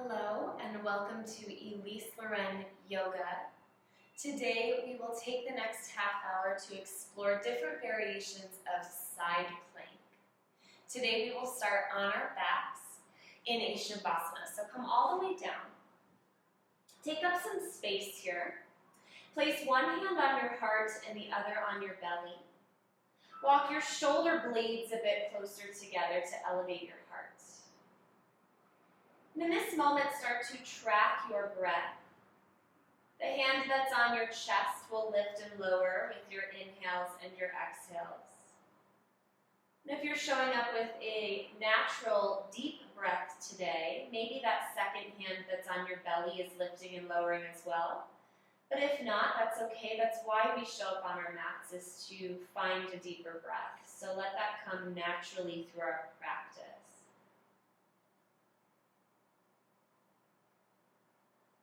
Hello and welcome to Elyse Leren Yoga. Today we will take the next half hour to explore different variations of side plank. Today we will start on our backs in a Shavasana. So come all the way down. Take up some space here. Place one hand on your heart and the other on your belly. Walk your shoulder blades a bit closer together to elevate your heart. And in this moment, start to track your breath. The hand that's on your chest will lift and lower with your inhales and your exhales. And if you're showing up with a natural, deep breath today, maybe that second hand that's on your belly is lifting and lowering as well. But if not, that's okay. That's why we show up on our mats, is to find a deeper breath. So let that come naturally through our practice.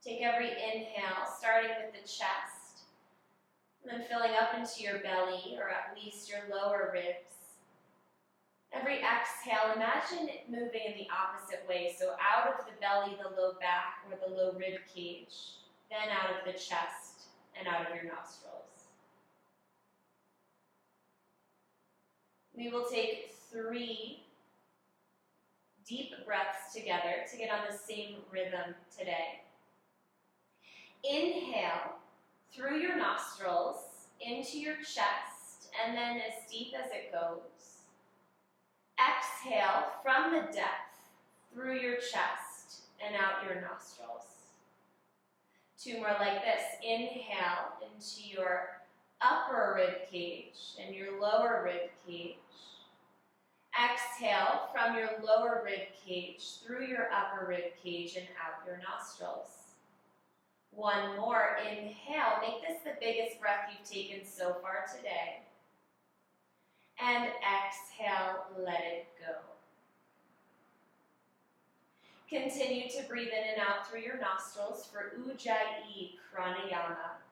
Take every inhale, starting with the chest, and then filling up into your belly, or at least your lower ribs. Every exhale, imagine it moving in the opposite way, so out of the belly, the low back, or the low rib cage, then out of the chest, and out of your nostrils. We will take 3 deep breaths together to get on the same rhythm today. Inhale through your nostrils into your chest and then as deep as it goes. Exhale from the depth through your chest and out your nostrils. 2 more like this. Inhale into your upper rib cage and your lower rib cage. Exhale from your lower rib cage through your upper rib cage and out your nostrils. 1 more. Inhale. Make this the biggest breath you've taken so far today. And exhale, let it go. Continue to breathe in and out through your nostrils for Ujjayi Pranayama.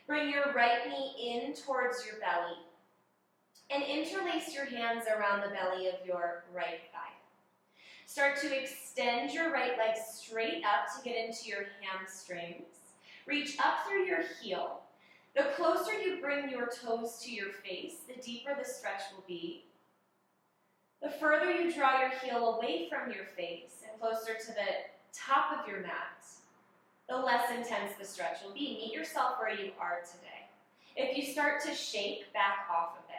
Bring your right knee in towards your belly and interlace your hands around the belly of your right thigh. Start to extend your right leg straight up to get into your hamstrings. Reach up through your heel. The closer you bring your toes to your face, the deeper the stretch will be. The further you draw your heel away from your face and closer to the top of your mat, the less intense the stretch will be. Meet yourself where you are today. If you start to shake, back off a bit.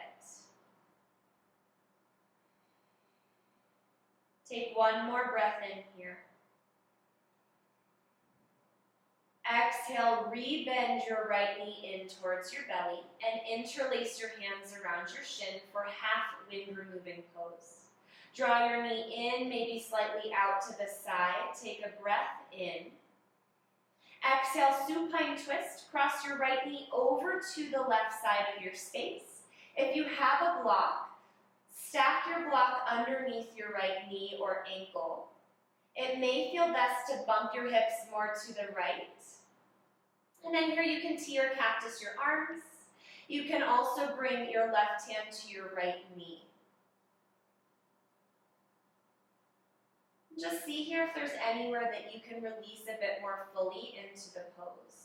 Take 1 more breath in here. Exhale, rebend your right knee in towards your belly and interlace your hands around your shin for half wind removing pose. Draw your knee in, maybe slightly out to the side. Take a breath in. Exhale, supine twist. Cross your right knee over to the left side of your space. If you have a block, stack your block underneath your right knee or ankle. It may feel best to bump your hips more to the right. And then here you can T or cactus your arms. You can also bring your left hand to your right knee. Just see here if there's anywhere that you can release a bit more fully into the pose.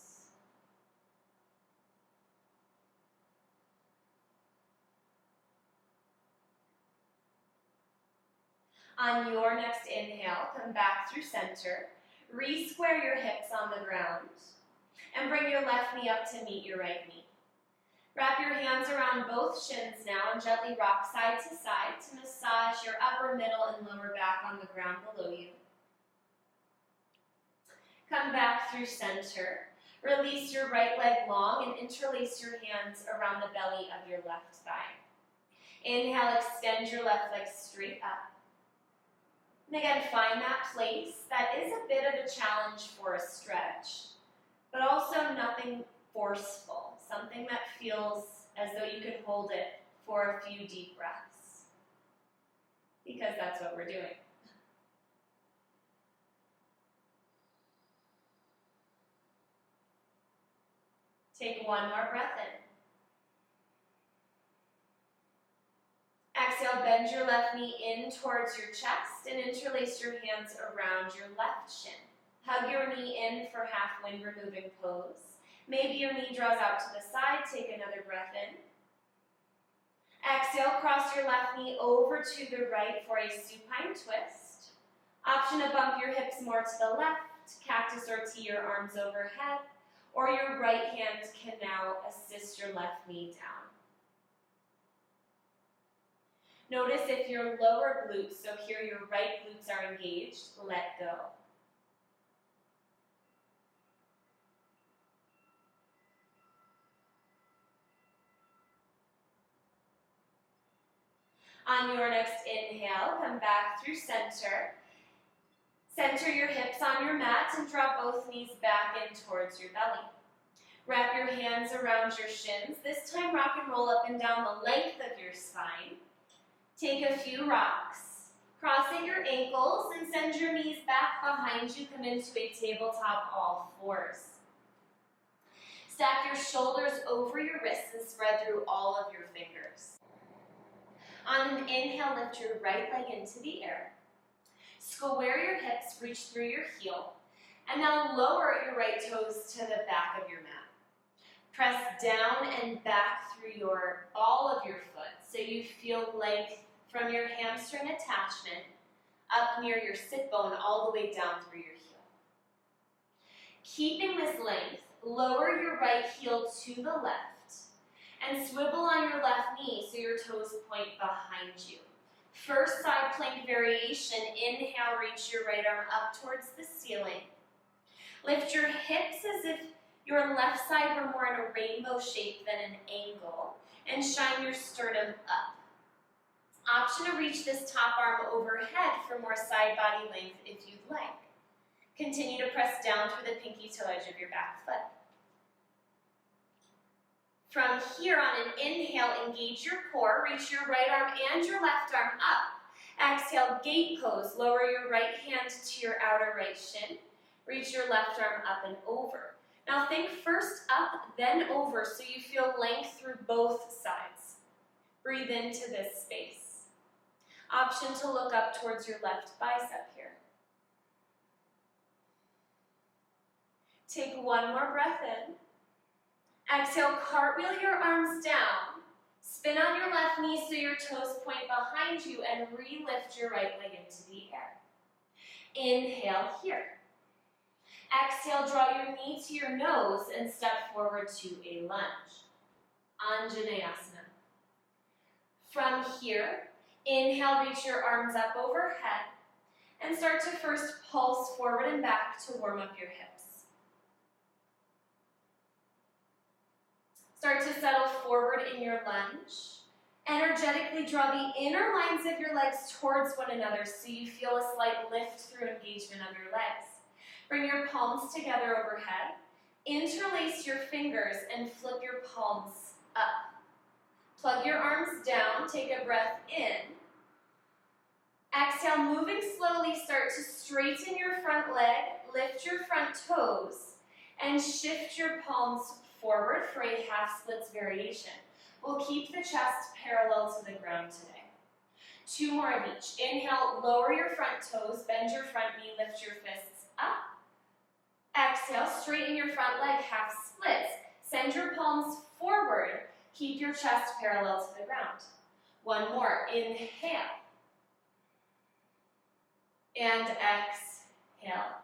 On your next inhale, come back through center. Re-square your hips on the ground. And bring your left knee up to meet your right knee. Wrap your hands around both shins now and gently rock side to side to massage your upper, middle, and lower back on the ground below you. Come back through center. Release your right leg long and interlace your hands around the belly of your left thigh. Inhale, extend your left leg straight up. And again, find that place that is a bit of a challenge for a stretch, but also nothing forceful, something that feels as though you could hold it for a few deep breaths, because that's what we're doing. Take 1 more breath in. Exhale, Now bend your left knee in towards your chest and interlace your hands around your left shin. Hug your knee in for half wind removing pose. Maybe your knee draws out to the side. Take another breath in. Exhale, cross your left knee over to the right for a supine twist. Option to bump your hips more to the left, cactus or T your arms overhead, or your right hand can now assist your left knee down. Notice if your lower glutes, so here your right glutes are engaged, let go. On your next inhale, come back through center. Center your hips on your mat and draw both knees back in towards your belly. Wrap your hands around your shins. This time rock and roll up and down the length of your spine. Take a few rocks. Cross at your ankles and send your knees back behind you. Come into a tabletop all fours. Stack your shoulders over your wrists and spread through all of your fingers. On an inhale, lift your right leg into the air. Square your hips, reach through your heel, and now lower your right toes to the back of your mat. Press down and back through your ball of your foot so you feel length from your hamstring attachment up near your sit bone all the way down through your heel. Keeping this length, lower your right heel to the left and swivel on your left knee so your toes point behind you. First side plank variation, inhale, reach your right arm up towards the ceiling. Lift your hips as if your left side were more in a rainbow shape than an angle, and shine your sternum up. Option to reach this top arm overhead for more side body length if you'd like. Continue to press down through the pinky toe edge of your back foot. From here on an inhale, engage your core, reach your right arm and your left arm up. Exhale, gate pose, lower your right hand to your outer right shin. Reach your left arm up and over. Now think first up, then over, so you feel length through both sides. Breathe into this space. Option to look up towards your left bicep here. Take one more breath in. Exhale, cartwheel your arms down. Spin on your left knee so your toes point behind you and re-lift your right leg into the air. Inhale here. Exhale, draw your knee to your nose and step forward to a lunge. Anjaneyasana. From here, inhale, reach your arms up overhead and start to first pulse forward and back to warm up your hips. Start to settle forward in your lunge. Energetically draw the inner lines of your legs towards one another so you feel a slight lift through engagement of your legs. Bring your palms together overhead. Interlace your fingers and flip your palms up. Plug your arms down, take a breath in. Exhale, moving slowly, start to straighten your front leg, lift your front toes, and shift your palms forward for a half splits variation. We'll keep the chest parallel to the ground today. Two more of each. Inhale, lower your front toes, bend your front knee, lift your fists up. Exhale, straighten your front leg, half splits. Send your palms forward. Keep your chest parallel to the ground. One more. Inhale. And exhale.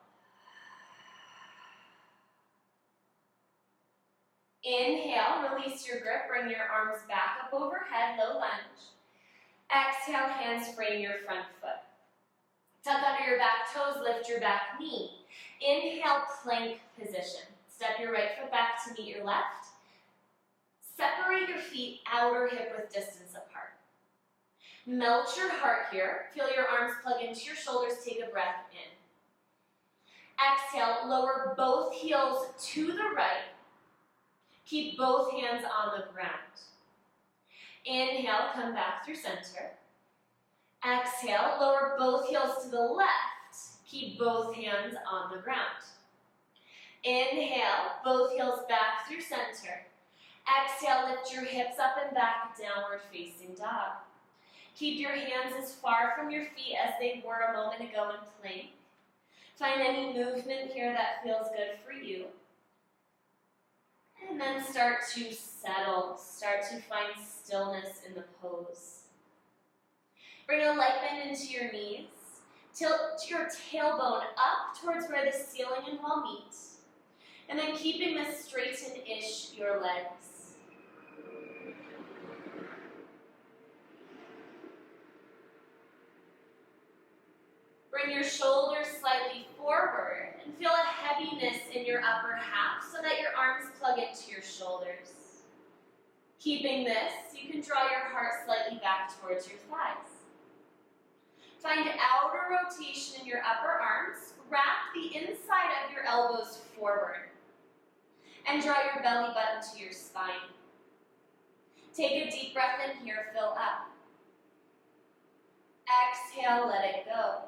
Inhale, release your grip, bring your arms back up overhead, low lunge. Exhale, hands frame your front foot. Tuck under your back toes, lift your back knee. Inhale, plank position. Step your right foot back to meet your left. Separate your feet outer hip width distance apart. Melt your heart here. Feel your arms plug into your shoulders, take a breath in. Exhale, lower both heels to the right. Keep both hands on the ground. Inhale, come back through center. Exhale, lower both heels to the left. Keep both hands on the ground. Inhale, both heels back through center. Exhale, lift your hips up and back, downward facing dog. Keep your hands as far from your feet as they were a moment ago in plank. Find any movement here that feels good for you. And then start to settle. Start to find stillness in the pose. Bring a light bend into your knees. Tilt your tailbone up towards where the ceiling and wall meet. And then keeping this straighten-ish your legs. Bring your shoulders slightly forward and feel a heaviness in your upper half so that your arms plug into your shoulders. Keeping this, you can draw your heart slightly back towards your thighs. Find outer rotation in your upper arms. Wrap the inside of your elbows forward. And draw your belly button to your spine. Take a deep breath in here, fill up. Exhale, let it go.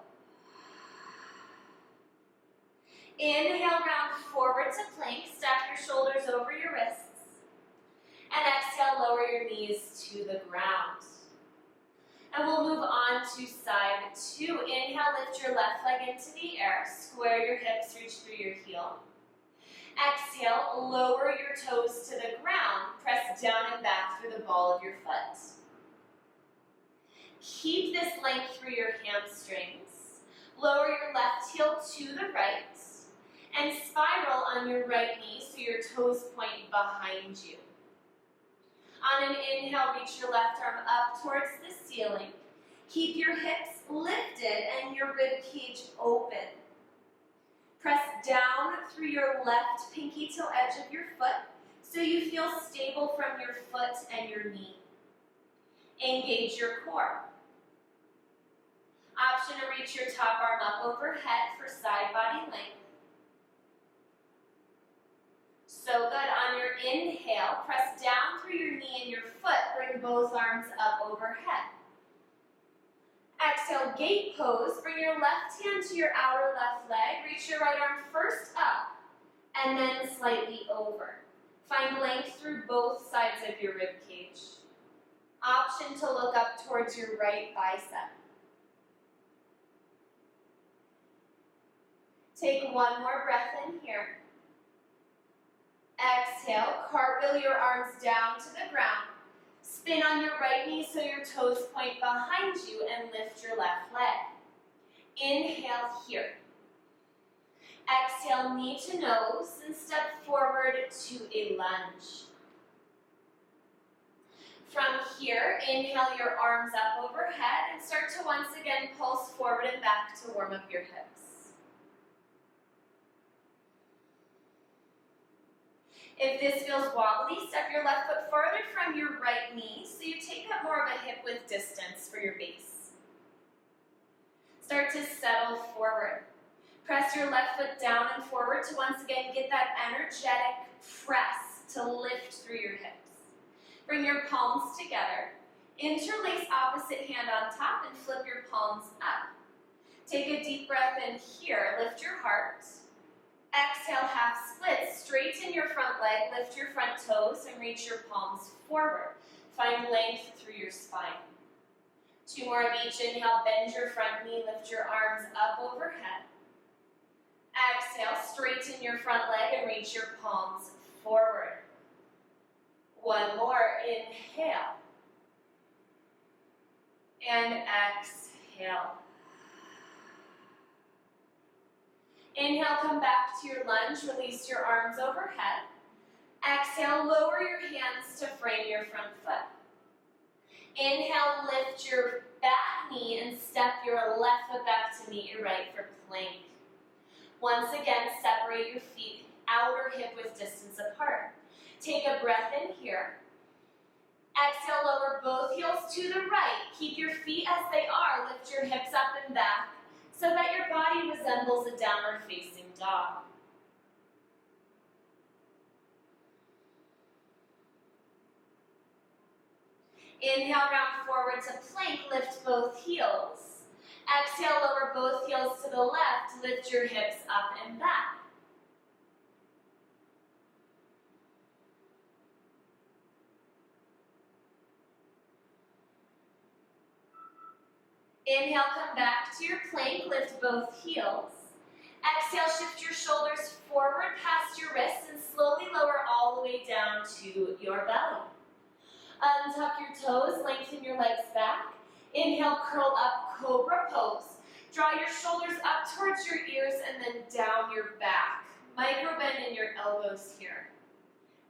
Inhale, round forward to plank. Stack your shoulders over your wrists. And exhale, lower your knees to the ground. And we'll move on to side two. Inhale, lift your left leg into the air. Square your hips, reach through your heel. Exhale, lower your toes to the ground. Press down and back through the ball of your foot. Keep this length through your hamstrings. Lower your left heel to the right. And spiral on your right knee so your toes point behind you. On an inhale, reach your left arm up towards the ceiling. Keep your hips lifted and your rib cage open. Press down through your left pinky toe edge of your foot so you feel stable from your foot and your knee. Engage your core. Option to reach your top arm up overhead for side body length. So good. On your inhale, press down through your knee and your foot. Bring both arms up overhead. Exhale, gate pose. Bring your left hand to your outer left leg. Reach your right arm first up and then slightly over. Find length through both sides of your rib cage. Option to look up towards your right bicep. Take one more breath in here. Exhale, cartwheel your arms down to the ground. Spin on your right knee so your toes point behind you and lift your left leg. Inhale here. Exhale, knee to nose and step forward to a lunge. From here, inhale your arms up overhead and start to once again pulse forward and back to warm up your hips. If this feels wobbly, step your left foot further from your right knee so you take up more of a hip width distance for your base. Start to settle forward. Press your left foot down and forward to once again get that energetic press to lift through your hips. Bring your palms together. Interlace opposite hand on top and flip your palms up. Take a deep breath in here. Lift your heart. Exhale, half split. Straighten your front leg, lift your front toes, and reach your palms forward. Find length through your spine. Two more of each. Inhale, bend your front knee, lift your arms up overhead. Exhale, straighten your front leg and reach your palms forward. One more. Inhale. And exhale. Inhale, come back to your lunge, release your arms overhead. Exhale, lower your hands to frame your front foot. Inhale, lift your back knee and step your left foot back to meet your right for plank. Once again, separate your feet, outer hip width distance apart. Take a breath in here. Exhale, lower both heels to the right. Keep your feet as they are. Lift your hips up and back, so that your body resembles a downward facing dog. Inhale, round forward to plank, lift both heels. Exhale, lower both heels to the left, lift your hips up and back. Inhale, come back to your plank, lift both heels. Exhale, shift your shoulders forward past your wrists and slowly lower all the way down to your belly. Untuck your toes, lengthen your legs back. Inhale, curl up, cobra pose. Draw your shoulders up towards your ears and then down your back. Micro bend in your elbows here.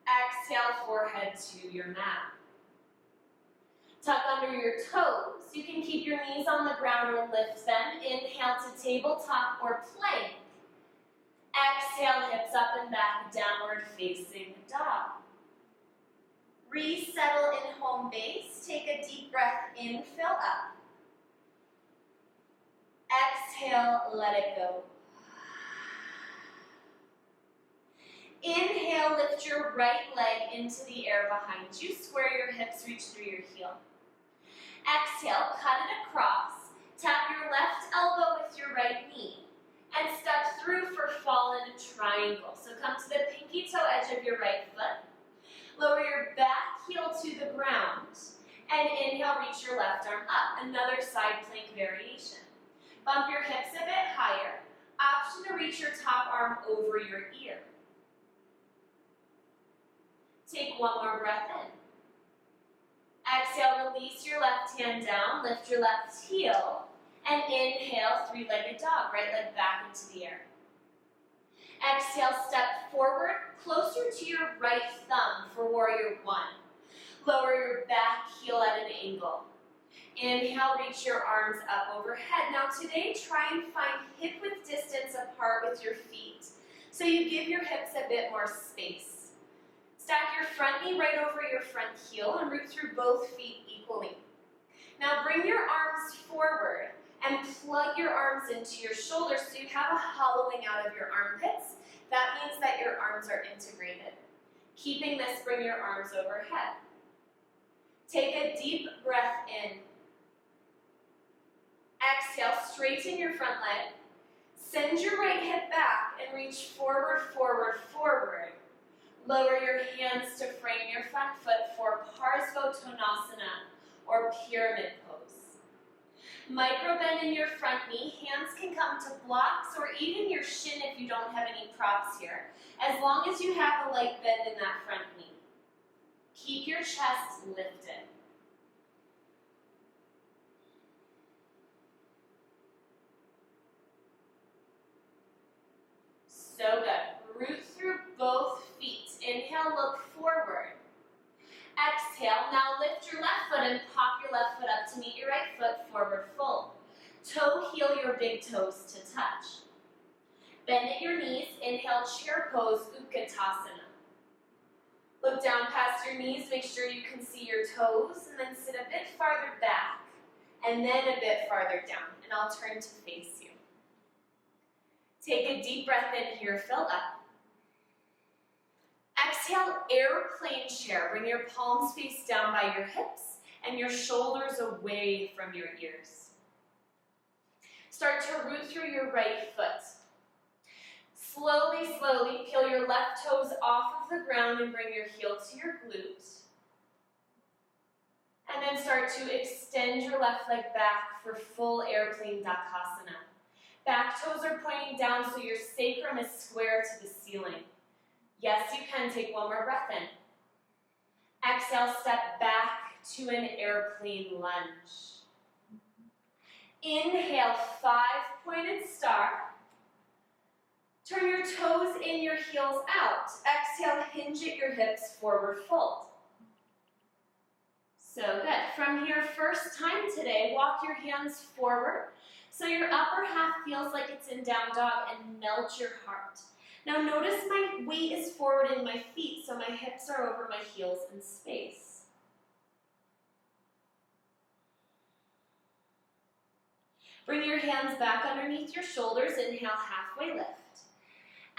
Exhale, forehead to your mat. Tuck under your toes. You can keep your knees on the ground or lift them. Inhale to tabletop or plank. Exhale, hips up and back, downward facing dog. Resettle in home base. Take a deep breath in, fill up. Exhale, let it go. Inhale, lift your right leg into the air behind you. Square your hips, reach through your heel. Exhale, cut it across. Tap your left elbow with your right knee. And step through for fallen triangle. So come to the pinky toe edge of your right foot. Lower your back heel to the ground. And inhale, reach your left arm up. Another side plank variation. Bump your hips a bit higher. Option to reach your top arm over your ear. Take one more breath in. Exhale, release your left hand down, lift your left heel, and inhale, three-legged dog, right leg back into the air. Exhale, step forward, closer to your right thumb for warrior one. Lower your back heel at an angle. Inhale, reach your arms up overhead. Now today, try and find hip-width distance apart with your feet, so you give your hips a bit more space. Stack your front knee right over your front heel and root through both feet equally. Now bring your arms forward and plug your arms into your shoulders so you have a hollowing out of your armpits. That means that your arms are integrated. Keeping this, bring your arms overhead. Take a deep breath in. Exhale, straighten your front leg. Send your right hip back and reach forward, forward, forward. Lower your hands to frame your front foot for Parsvottonasana or pyramid pose. Micro bend in your front knee. Hands can come to blocks or even your shin if you don't have any props here, as long as you have a light bend in that front knee. Keep your chest lifted. So good. Root through both feet. Inhale, look forward. Exhale, now lift your left foot and pop your left foot up to meet your right foot, forward fold. Toe heel your big toes to touch. Bend at your knees, inhale, chair pose, Utkatasana. Look down past your knees, make sure you can see your toes, and then sit a bit farther back, and then a bit farther down, and I'll turn to face you. Take a deep breath in here, fill up. Exhale, airplane chair. Bring your palms face down by your hips and your shoulders away from your ears. Start to root through your right foot. Slowly, slowly peel your left toes off of the ground and bring your heel to your glute. And then start to extend your left leg back for full airplane Dakasana. Back toes are pointing down so your sacrum is square to the ceiling. Yes, you can. Take one more breath in. Exhale, step back to an airplane lunge. Inhale, 5-pointed star. Turn your toes in, your heels out. Exhale, hinge at your hips, forward fold. So good. From here, first time today, walk your hands forward so your upper half feels like it's in down dog and melt your heart. Now notice my weight is forward in my feet, so my hips are over my heels in space. Bring your hands back underneath your shoulders. Inhale, halfway lift.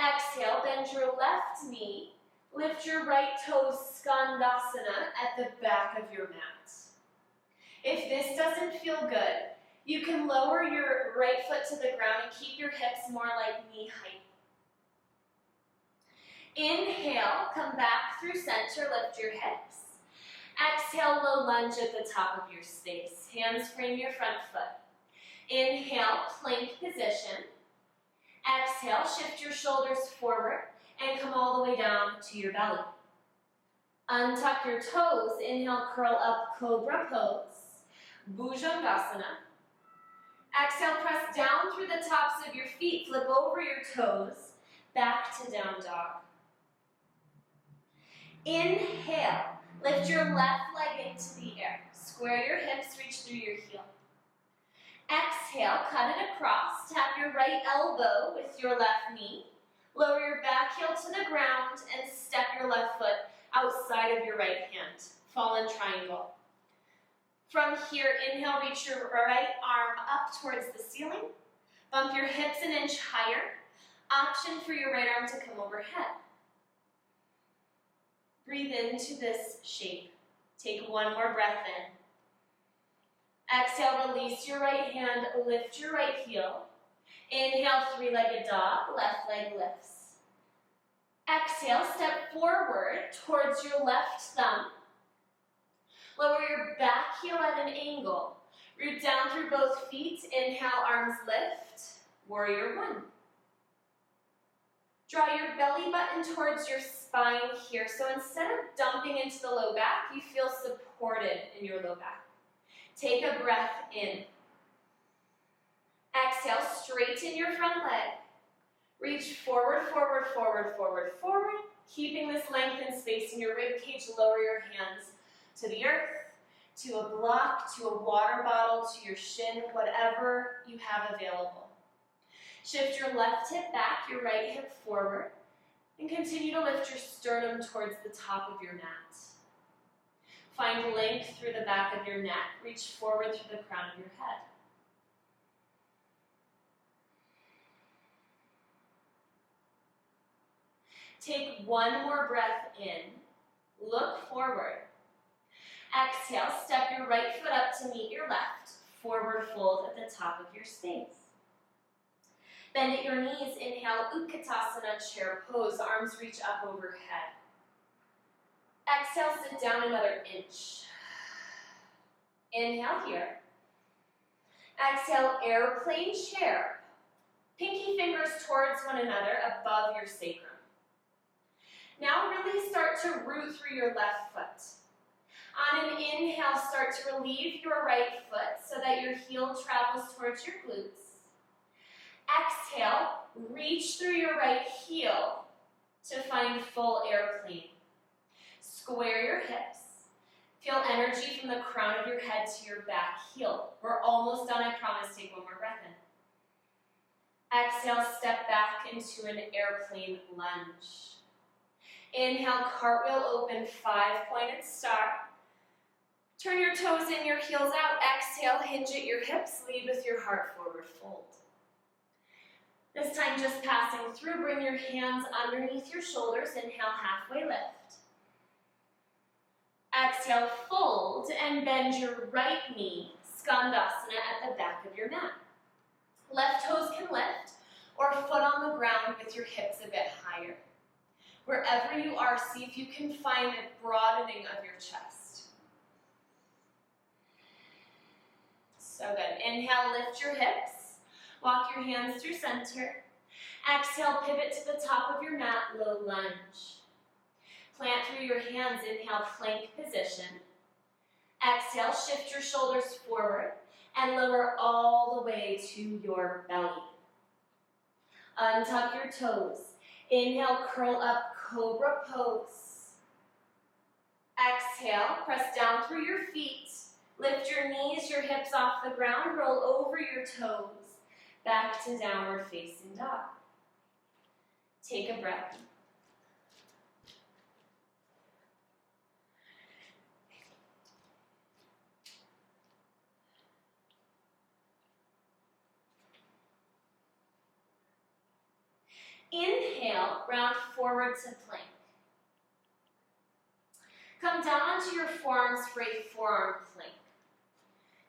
Exhale, bend your left knee. Lift your right toes, Skandasana, at the back of your mat. If this doesn't feel good, you can lower your right foot to the ground and keep your hips more like knee height. Inhale, come back through center, lift your hips. Exhale, low lunge at the top of your space. Hands frame your front foot. Inhale, plank position. Exhale, shift your shoulders forward and come all the way down to your belly. Untuck your toes. Inhale, curl up, cobra pose. Bhujangasana. Exhale, press down through the tops of your feet. Flip over your toes. Back to down dog. Inhale, lift your left leg into the air. Square your hips, reach through your heel. Exhale, cut it across. Tap your right elbow with your left knee. Lower your back heel to the ground and step your left foot outside of your right hand. Fallen triangle. From here, inhale, reach your right arm up towards the ceiling. Bump your hips an inch higher. Option for your right arm to come overhead. Breathe into this shape. Take one more breath in. Exhale, release your right hand, lift your right heel. Inhale, three-legged dog, left leg lifts. Exhale, step forward towards your left thumb. Lower your back heel at an angle. Root down through both feet. Inhale, arms lift. Warrior one. Draw your belly button towards your spine here. So instead of dumping into the low back, you feel supported in your low back. Take a breath in. Exhale, straighten your front leg. Reach forward, forward, forward, forward, forward. Keeping this length and space in your rib cage, lower your hands to the earth, to a block, to a water bottle, to your shin, whatever you have available. Shift your left hip back, your right hip forward, and continue to lift your sternum towards the top of your mat. Find length through the back of your neck. Reach forward through the crown of your head. Take one more breath in. Look forward. Exhale, step your right foot up to meet your left. Forward fold at the top of your space. Bend at your knees. Inhale, Utkatasana, chair pose. Arms reach up overhead. Exhale, sit down another inch. Inhale here. Exhale, airplane chair. Pinky fingers towards one another above your sacrum. Now really start to root through your left foot. On an inhale, start to relieve your right foot so that your heel travels towards your glutes. Exhale, reach through your right heel to find full airplane. Square your hips. Feel energy from the crown of your head to your back heel. We're almost done, I promise. Take one more breath in. Exhale, step back into an airplane lunge. Inhale, cartwheel open, 5-pointed star. Turn your toes in, your heels out. Exhale, hinge at your hips. Lead with your heart, forward fold. This time just passing through, bring your hands underneath your shoulders. Inhale, halfway lift. Exhale, fold and bend your right knee, Skandasana at the back of your mat. Left toes can lift or foot on the ground with your hips a bit higher. Wherever you are, see if you can find a broadening of your chest. So good. Inhale, lift your hips. Walk your hands through center. Exhale, pivot to the top of your mat, low lunge. Plant through your hands, inhale, plank position. Exhale, shift your shoulders forward and lower all the way to your belly. Untuck your toes. Inhale, curl up, cobra pose. Exhale, press down through your feet. Lift your knees, your hips off the ground, roll over your toes. Back to downward facing dog. Take a breath. Inhale, round forward to plank. Come down onto your forearms for a forearm plank.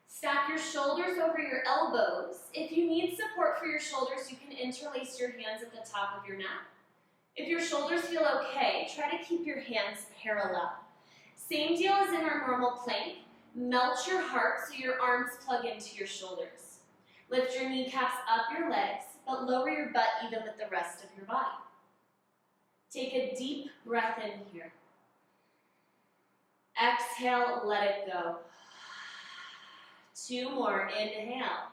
Stack your shoulders over your elbows. If you need support for your shoulders, you can interlace your hands at the top of your mat. If your shoulders feel okay, try to keep your hands parallel. Same deal as in our normal plank. Melt your heart so your arms plug into your shoulders. Lift your kneecaps up your legs, but lower your butt even with the rest of your body. Take a deep breath in here. Exhale, let it go. 2 more, inhale.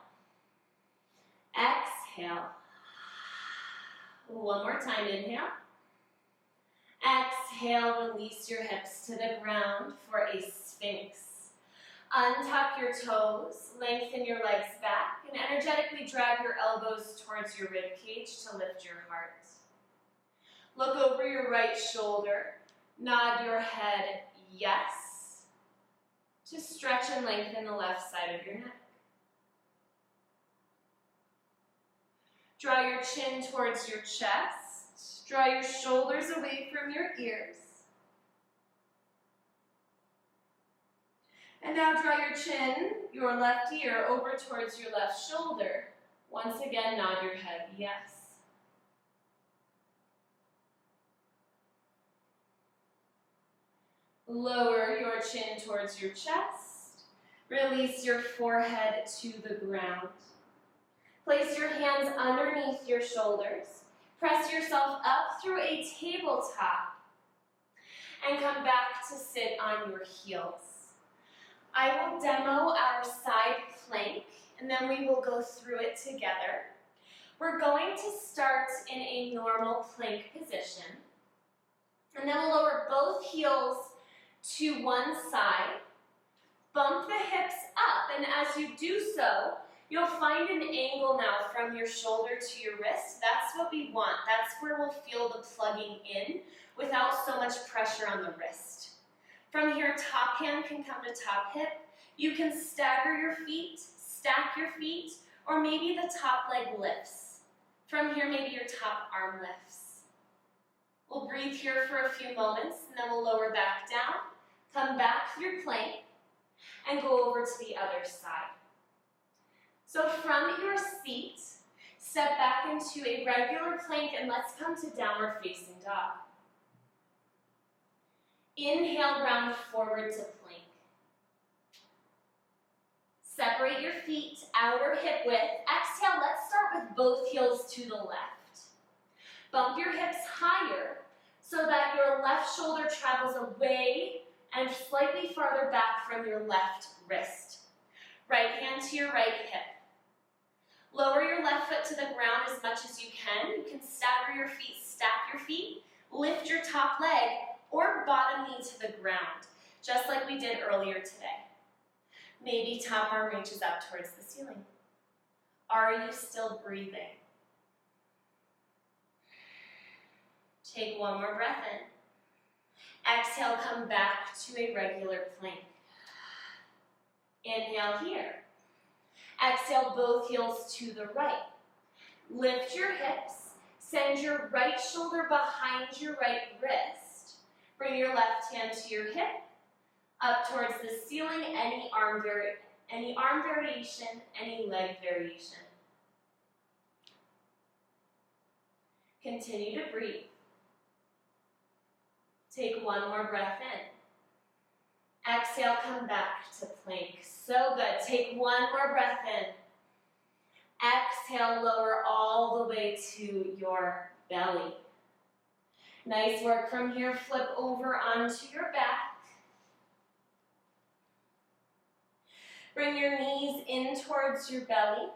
Exhale. 1 more time, inhale. Exhale, release your hips to the ground for a Sphinx. Untuck your toes, lengthen your legs back, and energetically drag your elbows towards your rib cage to lift your heart. Look over your right shoulder, nod your head yes, to stretch and lengthen the left side of your neck. Draw your chin towards your chest, draw your shoulders away from your ears. And now draw your chin, your left ear, over towards your left shoulder. Once again, nod your head yes. Lower your chin towards your chest. Release your forehead to the ground. Place your hands underneath your shoulders. Press yourself up through a tabletop. And come back to sit on your heels. I will demo our side plank, and then we will go through it together. We're going to start in a normal plank position. And then we'll lower both heels to one side. Bump the hips up, and as you do so, you'll find an angle now from your shoulder to your wrist. That's what we want. That's where we'll feel the plugging in without so much pressure on the wrist. From here, top hand can come to top hip. You can stagger your feet, stack your feet, or maybe the top leg lifts. From here, maybe your top arm lifts. We'll breathe here for a few moments, and then we'll lower back down, come back through plank, and go over to the other side. So from your seat, step back into a regular plank, and let's come to downward facing dog. Inhale, round forward to plank. Separate your feet, outer hip width. Exhale, let's start with both heels to the left. Bump your hips higher so that your left shoulder travels away and slightly farther back from your left wrist. Right hand to your right hip. Lower your left foot to the ground as much as you can. You can stagger your feet, stack your feet, lift your top leg, or bottom knee to the ground, just like we did earlier today. Maybe top arm reaches up towards the ceiling. Are you still breathing? Take 1 more breath in. Exhale, come back to a regular plank. Inhale here. Exhale, both heels to the right. Lift your hips. Send your right shoulder behind your right wrist. Bring your left hand to your hip, up towards the ceiling, any arm variation, any leg variation. Continue to breathe. Take 1 more breath in. Exhale, come back to plank. So good. Take 1 more breath in. Exhale, lower all the way to your belly. Nice work. From here, flip over onto your back. Bring your knees in towards your belly.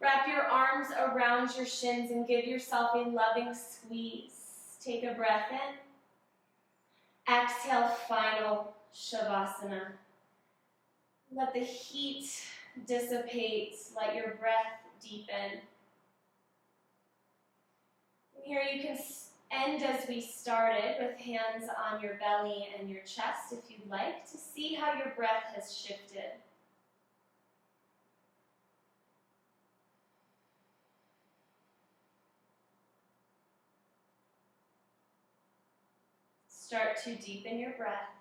Wrap your arms around your shins and give yourself a loving squeeze. Take a breath in. Exhale, final Shavasana. Let the heat dissipate. Let your breath deepen. And here you can end as we started, with hands on your belly and your chest if you'd like, to see how your breath has shifted. Start to deepen your breath.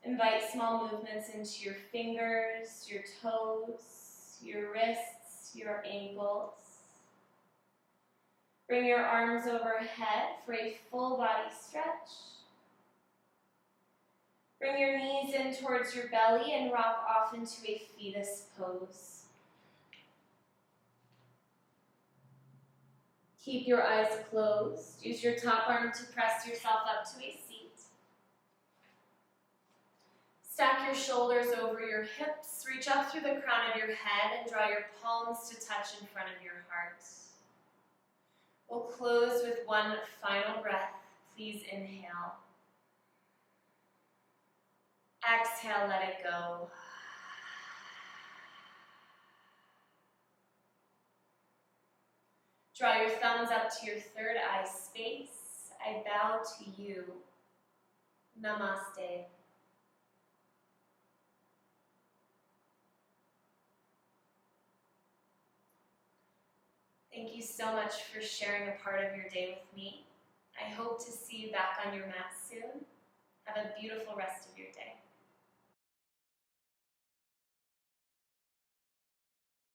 Invite small movements into your fingers, your toes, your wrists, your ankles. Bring your arms overhead for a full body stretch. Bring your knees in towards your belly and rock off into a fetus pose. Keep your eyes closed. Use your top arm to press yourself up to a seat. Stack your shoulders over your hips. Reach up through the crown of your head and draw your palms to touch in front of your heart. We'll close with one final breath. Please inhale. Exhale, let it go. Draw your thumbs up to your third eye space. I bow to you. Namaste. Thank you so much for sharing a part of your day with me. I hope to see you back on your mat soon. Have a beautiful rest of your day.